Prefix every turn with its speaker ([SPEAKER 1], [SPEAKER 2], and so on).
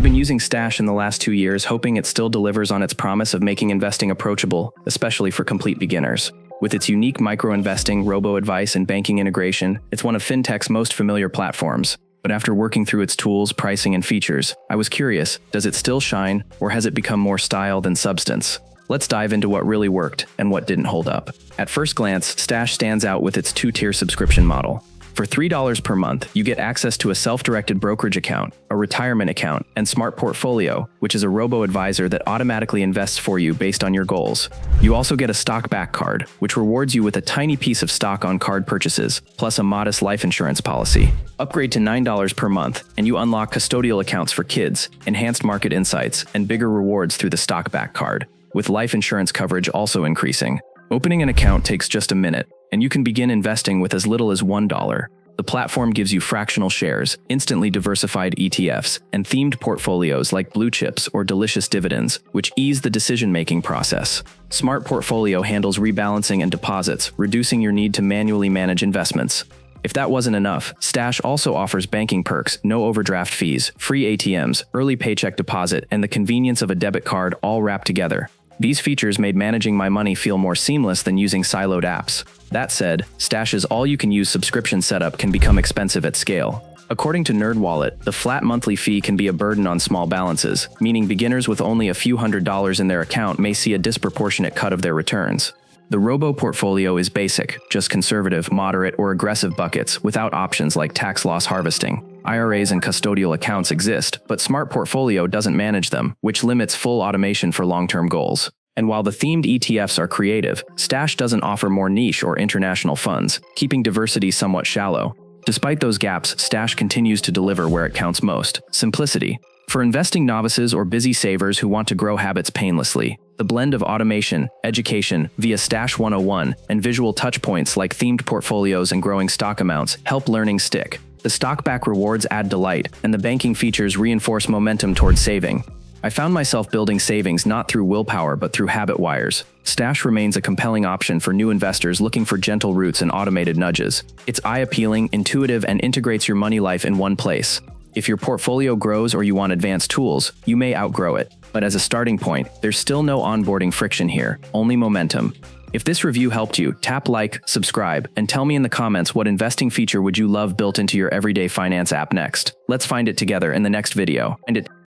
[SPEAKER 1] I've been using Stash in the last 2 years, hoping it still delivers on its promise of making investing approachable, especially for complete beginners. With its unique micro-investing, robo-advice, and banking integration, it's one of fintech's most familiar platforms. But after working through its tools, pricing, and features, I was curious, does it still shine, or has it become more style than substance? Let's dive into what really worked and what didn't hold up. At first glance, Stash stands out with its two-tier subscription model. For $3 per month, you get access to a self-directed brokerage account, a retirement account, and Smart Portfolio, which is a robo-advisor that automatically invests for you based on your goals. You also get a stock-back card, which rewards you with a tiny piece of stock on card purchases, plus a modest life insurance policy. Upgrade to $9 per month, and you unlock custodial accounts for kids, enhanced market insights, and bigger rewards through the stock-back card, with life insurance coverage also increasing. Opening an account takes just a minute, and you can begin investing with as little as $1. The platform gives you fractional shares, instantly diversified ETFs, and themed portfolios like blue chips or delicious dividends, which ease the decision-making process. Smart Portfolio handles rebalancing and deposits, reducing your need to manually manage investments. If that wasn't enough, Stash also offers banking perks, no overdraft fees, free ATMs, early paycheck deposit, and the convenience of a debit card all wrapped together. These features made managing my money feel more seamless than using siloed apps. That said, Stash's all-you-can-use subscription setup can become expensive at scale. According to NerdWallet, the flat monthly fee can be a burden on small balances, meaning beginners with only a few $100s in their account may see a disproportionate cut of their returns. The Robo portfolio is basic, just conservative, moderate, or aggressive buckets, without options like tax loss harvesting. IRAs and custodial accounts exist, but Smart Portfolio doesn't manage them, which limits full automation for long-term goals. And while the themed ETFs are creative, Stash doesn't offer more niche or international funds, keeping diversity somewhat shallow. Despite those gaps, Stash continues to deliver where it counts most: simplicity. For investing novices or busy savers who want to grow habits painlessly, the blend of automation, education via Stash 101, and visual touchpoints like themed portfolios and growing stock amounts help learning stick. The stock-back rewards add delight, and the banking features reinforce momentum towards saving. I found myself building savings not through willpower but through habit wires. Stash remains a compelling option for new investors looking for gentle routes and automated nudges. It's eye-appealing, intuitive, and integrates your money life in one place. If your portfolio grows or you want advanced tools, you may outgrow it. But as a starting point, there's still no onboarding friction here, only momentum. If this review helped you, tap like, subscribe, and tell me in the comments what investing feature would you love built into your everyday finance app next. Let's find it together in the next video.